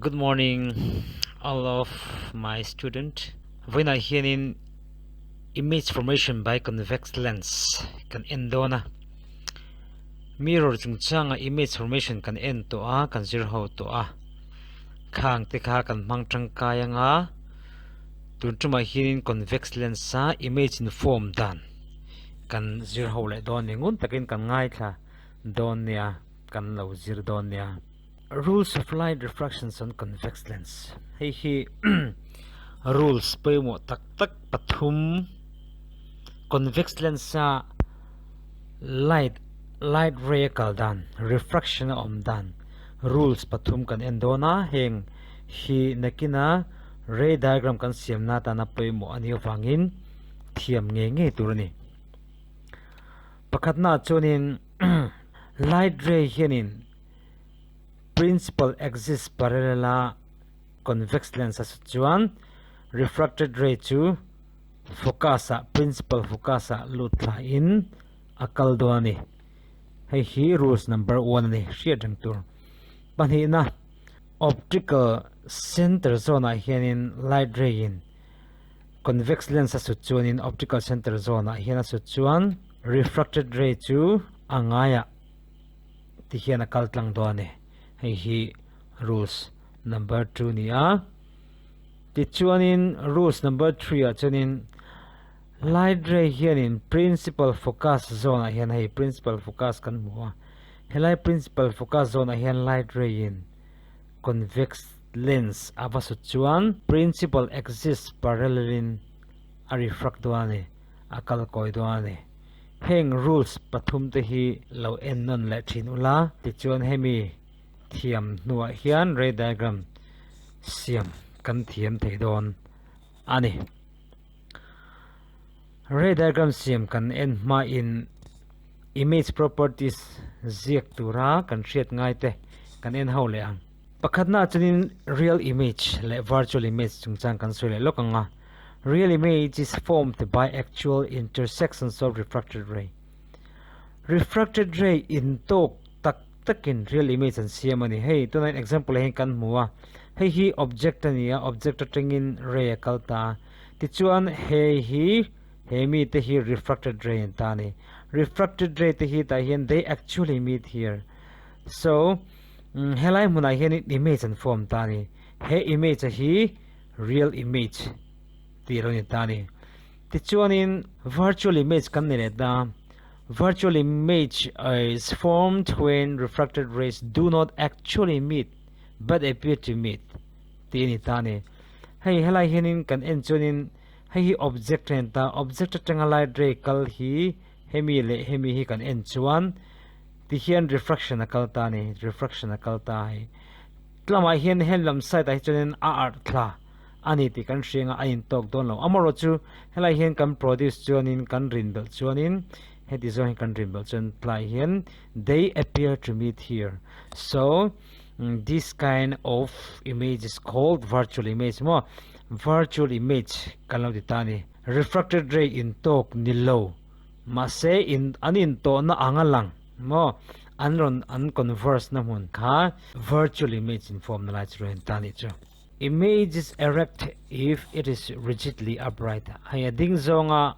Good morning, all of my student. When I hear in image formation by convex lens kan endona mirror chungchanga image formation kan end to a kan zir ho to a khang te kha kan mangtang kayanga tuntuma hirin convex lens sa image in form dan kan zir ho le don ningun takin kan ngai tha don nia kan lo zir don nia. Rules of light refractions on convex lens. Hi rules pe mo tak pathum convex lens sa light ray kaldan refraction dan rules pathum kan endona heng hi nakina ray diagram kan siamna ta na pe mo ani wangin thiam nge turani pakhatna chonin light ray hianin principal exists parallel convex lens as chuan refracted ray chu focusa principal focusa lutla in akal doani hi rules number 1 ni hriatang tur pani na optical center zone hianin light ray in convex lens as chuan in optical center zone hian as chuan refracted ray chu angaya ti hian akal tlang doani hi rules number 2 niya ti chuanin rules number 3 chuanin light ray hianin principal focus zone hian hei principal focus kan hmu helai principal focus zone hian light ray in convex lens avasu chuan principal exists parallel in a refract doani akal koi doani heng rules pathum te hi lo en non le thin ula ti chuan hemi thiam nuwa hian ray diagram siam kan thiam theidon ani ray diagram siam kan en ma in image properties ziak tura kan hriat ngai te kan en ho le ang pakhatna chunin real image le virtual image chungchang kan soi le lokanga real image is formed by actual intersections of refracted ray in tok takin real image an siamani hei tonight example hen kan muwa hei hi object ania object atengin ray kalta ti chuan mi te hi refracted ray tani refracted ray te hi ta hian they actually meet here so helai muna hian image an form tani he image hi real image ti roni tani ti chuan in virtual image kan ne da virtual image is formed when refracted rays do not actually meet but appear to meet tini tani hei helai hianin kan en chuanin hei object hen ta object atanga light ray kal hi hemi hi kan en chuan ti hian refraction akal tani refraction akal ta hi tlama hian lam side ai chuanin a thla ani ti kan hringa a in tok don lo amaro chu helai hian kan produce chuanin kan rin bel chuanin he design country Belgian ply here they appear to meet here so this kind of image is called virtual image mo virtual image kalau ditani refracted ray in tok nilo ma se in anin to na angalang mo anron unconverse na mun kha virtual image in form na light ray tani cho image is erect if it is rigidly upright hay ding zonga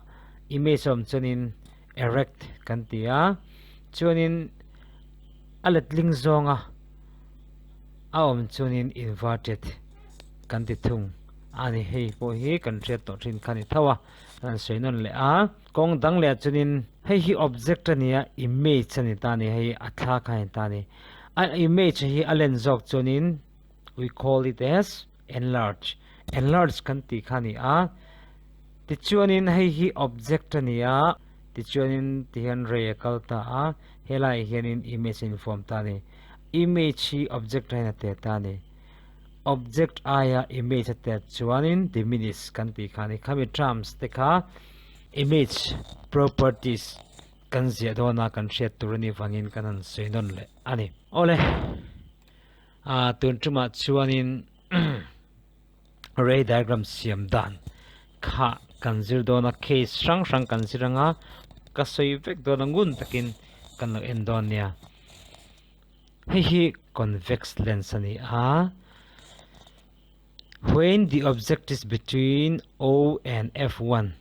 image om chunin erect kantia chuanin aletling zonga aom chunin inverted kanti thung ani hei po hi kan thriat to thin khani thawa an seinon le a kong dang le chunin hei hi object ania image ani tani hei athla khain tani a image hi alen jok chunin we call it as enlarge kanti khani a ti chuanin hei hi object ania ti chuanin tihan ray kalta a helai hianin image in form tani image hi object haina te tani object aya image te chuanin diminish kan ti khani khami terms te kha image properties kan zia dona kan hriat turani wangin kanan seinon le ani ole tuntuma chuanin ray diagram siam dan kha kanzir dona case rang kanziranga kasoi vek do nangun takin kan lo endonia hi convex lens ani a when the object is between O and F1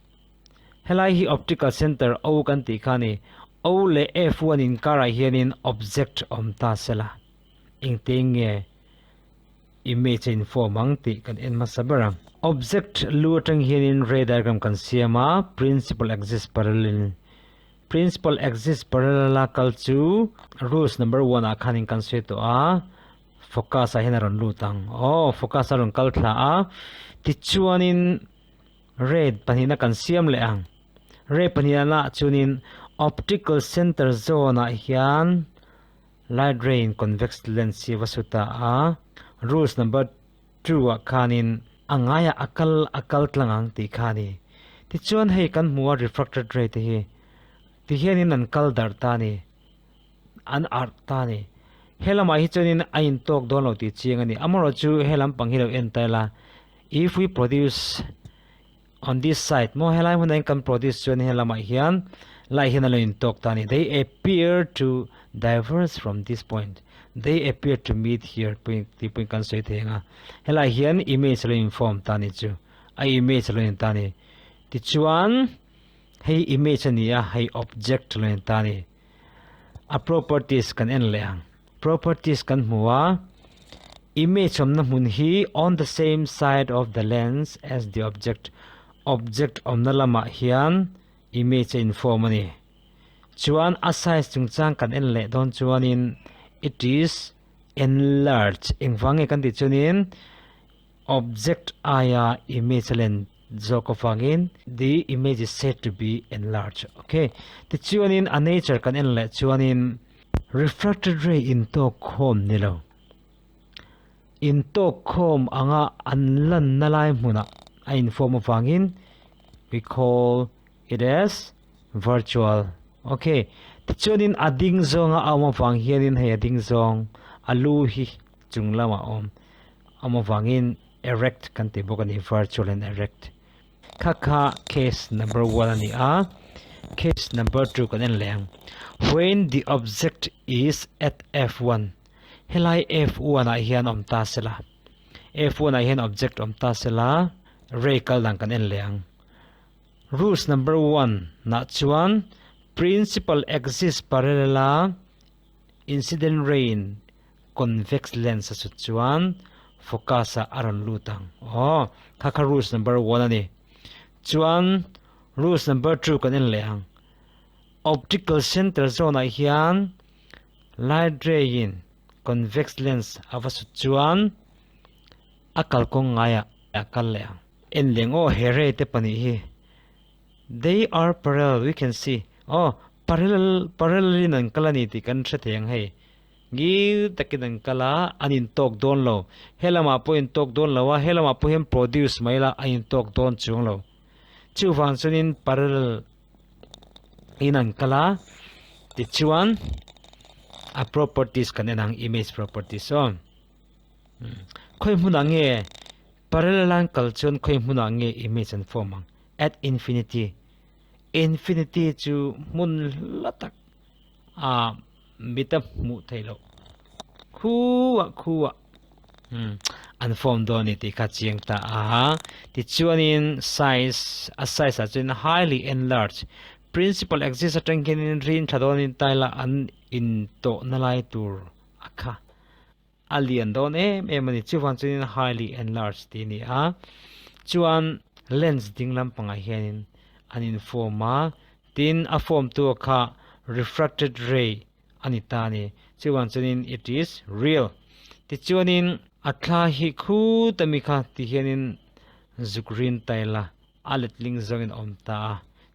helai hi optical center O kan ti khani O le F1 in kara hianin object omta sela ingtinge image in form ang ti kan en masabarang object luatang hianin ray diagram kan siama principal axis parallel kalchu rules number 1 a khaning kan se to a focus a hinaron lutang focus aron kalthla a tichuanin red panina kan siam le ang ray panina na chunin optical center zone a hian light ray in convex lens si vasuta a rules number 2 a khanin angaya akal tlangang ti khani tichuan hei kan muwa refracted ray te hi ti hianin an kal dar ta ni an art ta ni helama hi chunin ain tok don lo ti chiang ani amaro chu helam panghilo en taila if we produce on this side mo helai hunain kan produce chun helama hian lai hinalo in tok ta ni they appear to diverge from this point they appear to meet here ti point kan sei thenga helai hian image lo inform ta ni chu ai image lo in ta ni ti chuan hei image ania hei object lo in ta ni a properties kan en leang properties kan hmuwa image omna hmun hi on the same side of the lens as the object omna lama hian image in form ani chuan a size chungchang kan en le don chuanin it is enlarged engwange kan ti chunin object aya image len zokofangin the image is said to be enlarged okay ti chuanin a nature kan en le chuanin refracted ray in to khom nilo in to khom anga anlan nalai hmuna a inform awangin we call it as virtual okay ti chuanin ading zonga awang hianin he ading zong alu hi chunglama amawangin erect kan ti bokani virtual and erect kha case number 1 ani a case number 2 kan en leng when the object is at f1 helai f1 a hian omta sela f1 a hian object omta sela ray kal lang kan en leng rules number 1 na chuan principal axis parallel incident ray convex lens su chuan focus aron lutang kha rules number 1 ani chuan rules number 2 kan en leang optical center zone a hian light ray in convex lens avasu chuan akal kong ngaya akal leang en lengo here te pani hi they are parallel we can see parallel nan kalani ti kan thetheng hei gi takinan kala anin tok don lo helama po in tok don lawa helama po hem produce maila ain tok don chung lo chu wang chunin parallel inan kala ti chuan a properties kan enang image properties khoi hmuna nge parallel an kalchon khoi hmuna nge image and form at infinity chu mun latak bita mu thailo khuwa an form doni ti kha chiang ta ti chuanin size a chuan highly enlarged principal axis atangin rin thadonin taila an in to nalai tur akha alien don mani chuan chuan highly enlarged ti ni chuan lens dinglam panga hianin an in form tin a form to kha refracted ray anitani chuan chuanin it is real ti chuanin atla hi khu tamikha ti hianin zukrin taila aletling zongin omta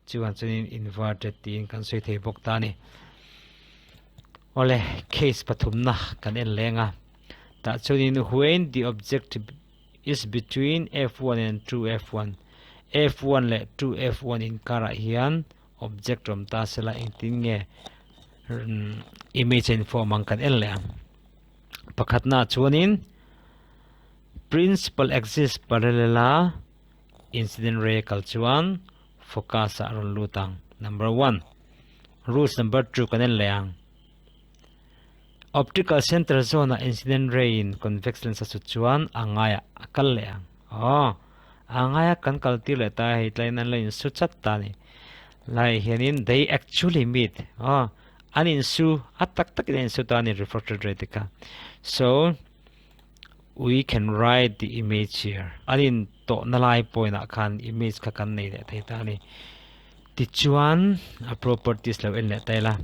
chuan chuanin inverted tin kan soi thei bok ta ni ole case pathumna kan en lenga ta chuanin when the object is between f1 and 2f1 f1 le 2f1 in kara hian object omta sela intinge image in form ang kan en le pakhatna chuanin principal axis parallel incident ray kalchuan focus aron lutang number 1 rules number 2 kan en leang optical center zone incident ray in convex lens su chuan angaya akal leang angaya kan kalti le ta hi tlai nan lein su chat ta ni lai hianin they actually meet anin su atak tak in su ta ni refracted ray ka. So we can write the image here anin to nalai point a khan image ka kan nei le thei ta ni ti chuan a properties lo en le tai la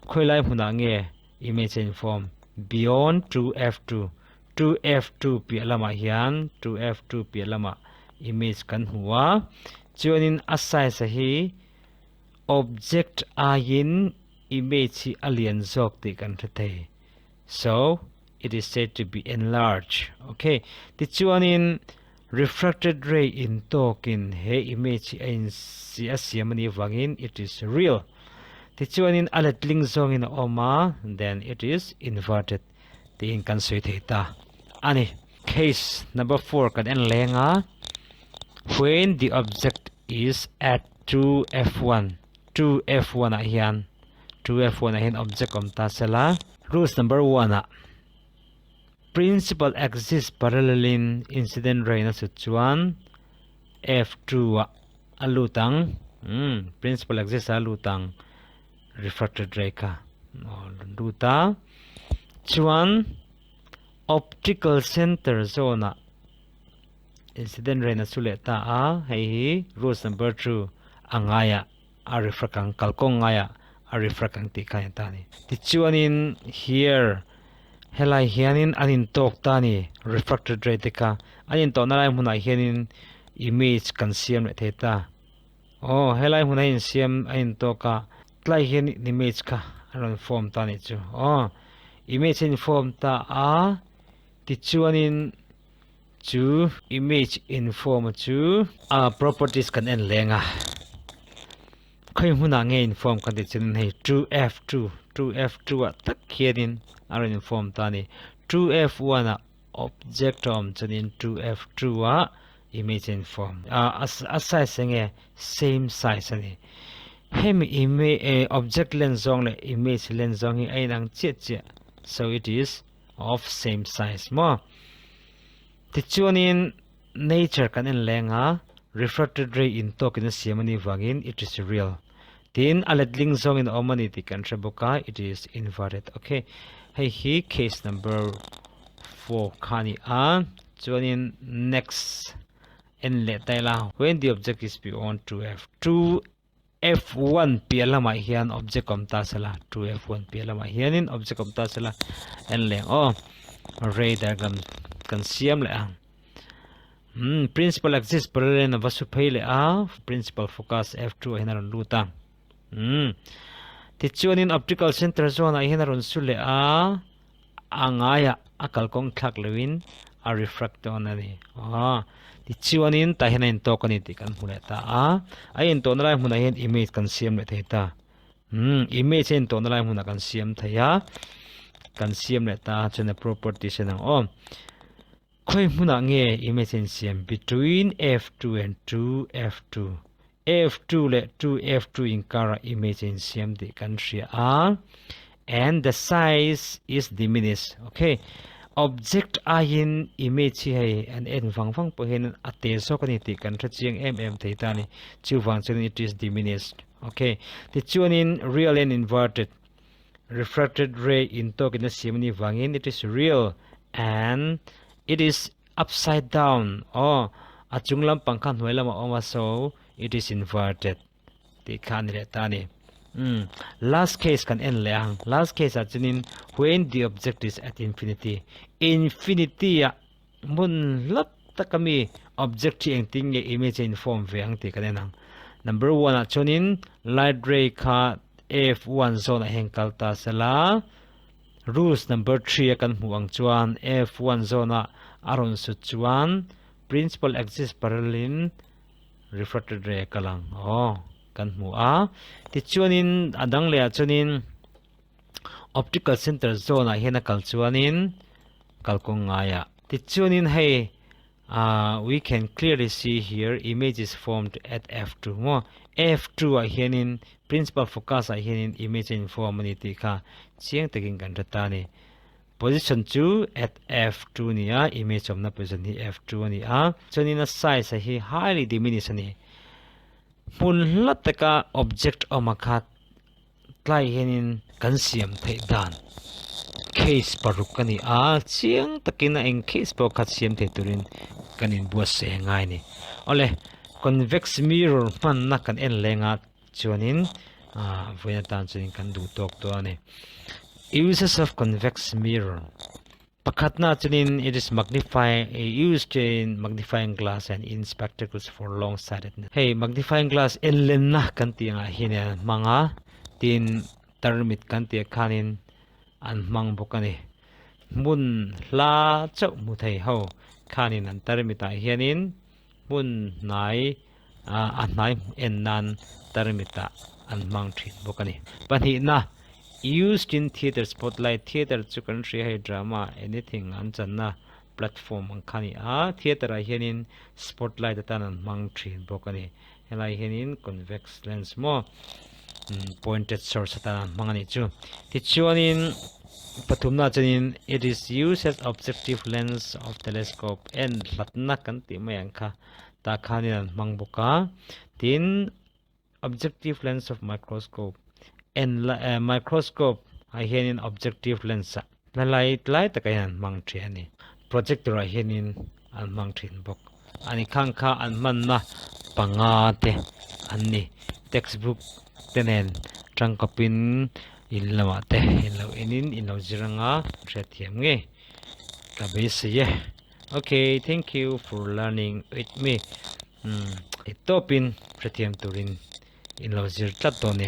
khoi lai huna nge image in form beyond 2f2 2f2 pi lama hian 2f2 pi lama image kan huwa chuanin a size hi object a in image hi alien zok ti kan thei so it is said to be enlarged. Okay, ti chuanin refracted ray in token he image in si asiamani wangin it is real. Ti chuanin aletling zong in oma then it is inverted. Ti in kan soi theta ani case number 4 kan en lenga when the object is at 2f1 2f1 a hian 2f1 a hian object om ta sela rules number 1 a principal axis parallel in incident ray na su chuan f2 a alutang principal axis a lutang refracted ray ka luta chuan optical center zone a incident ray na sule ta a hei rules number 2 angaya a refracting kalkong ngaya a refracting ti kan ta ni ti chuanin here helai hianin anin tok ta ni refracted ray te ka anin to na lai huna hianin image kan siam le theta helai huna in siam anin to ka tlai hian image ka aron form ta ni chu image in form ta a ti chuanin chu image in form chu properties kan en lenga khoi huna nge in form kan ti chen hei 2f2 a tak hianin aron in form ta ni 2f1 a object om chunin 2f2 a image in form a size nge same size ani hem image object lens zong le image lens zong hi ainang che so it is of same size mo ti chuanin nature kan en lenga refracted ray in token siamani wangin it is real tin aletling zong in omani ti kan theboka it is inverted. Okay, hey hi case number 4 khani a chuanin next en le taila when the object is beyond 2f1 pialama hian object om ta sala 2f1 pialama hianin object om ta sala en le ray diagram kan siam le principal axis parallel na vasu phaile principal focus f2 hinaron luta ti chuanin optical center zone a hinaron sule angaya akalkong thak lewin a refract on ani ti chuanin ta hinain to kani ti kan hule ta ain to nalai huna hian image kan siam le theta image in to nalai huna kan siam thaya kan siam le ta chena property senang khoi huna nge image in siam between f2 and 2f2 f2 le 2f2 in kara image in siam di kan ria and the size is diminished. Okay, object in image hai and en fang po hin ate so kani ti kan chiang theta ni chu wang chen it is diminished. Okay, the chuanin real and inverted refracted ray in token siamni wangin it is real and it is upside down achunglam pangkhan hoilama oma so it is inverted ti khan re tani last case kan en leang last case achunin when the object is at infinity mun lat takami object engting nge image in form veang ti kanenang number 1 achunin light ray kha f1 zone hengkal ta sala rules number 3 kan huang chuan f1 zone aron su chuan principal axis parallel refracted ray kalang kan mu ti chuanin adang le chuanin optical center zone a hena kal chuanin kalkong ngaya ti chuanin hei we can clearly see here image is formed at f2 f2 a hianin principal focus a hianin image in form ani ti kha chiang takin kan rata ni position 2 at f2 nia image of na position hi f2 nia chuanin a size hi highly diminished ani mun hlataka object omakha tlai hianin kan siam thei dan case paruk kani a chiang takina eng case po khat siam thei turin kanin buat se ngai ni ole convex mirror man na kan en lenga chuanin voina tan chuin kan du tok to ani uses of convex mirror pakhatna chunin it is used in magnifying glass and in spectacles for long sightedness hey magnifying glass en lenna kan tianga hine manga tin termit kan tia khanin an mang bokani mun la chau mu thei ho khanin an termita hianin mun nai an nai en nan termita an mang thin bokani pani na used in theater spotlight theater chu kan ri hai drama anything an channa platform ang khani theater a hianin spotlight tan an mang thin bokani helai hianin convex lens mo pointed source tan mangani chu ti chuanin pathumna chanin it is used as objective lens of telescope and hlatna kan ti mai angkha ta khanin mangboka tin objective lens of microscope and microscope a hianin objective lens la lai takayan mang thiani projector a hianin an mang thin bok ani khangkha an manna pangate anni textbook tenen tangkapin ilawate ilo ilo jiranga rethiam nge kabesiye okay thank you for learning with me itopin rethiam turin ilo zir tlat to ne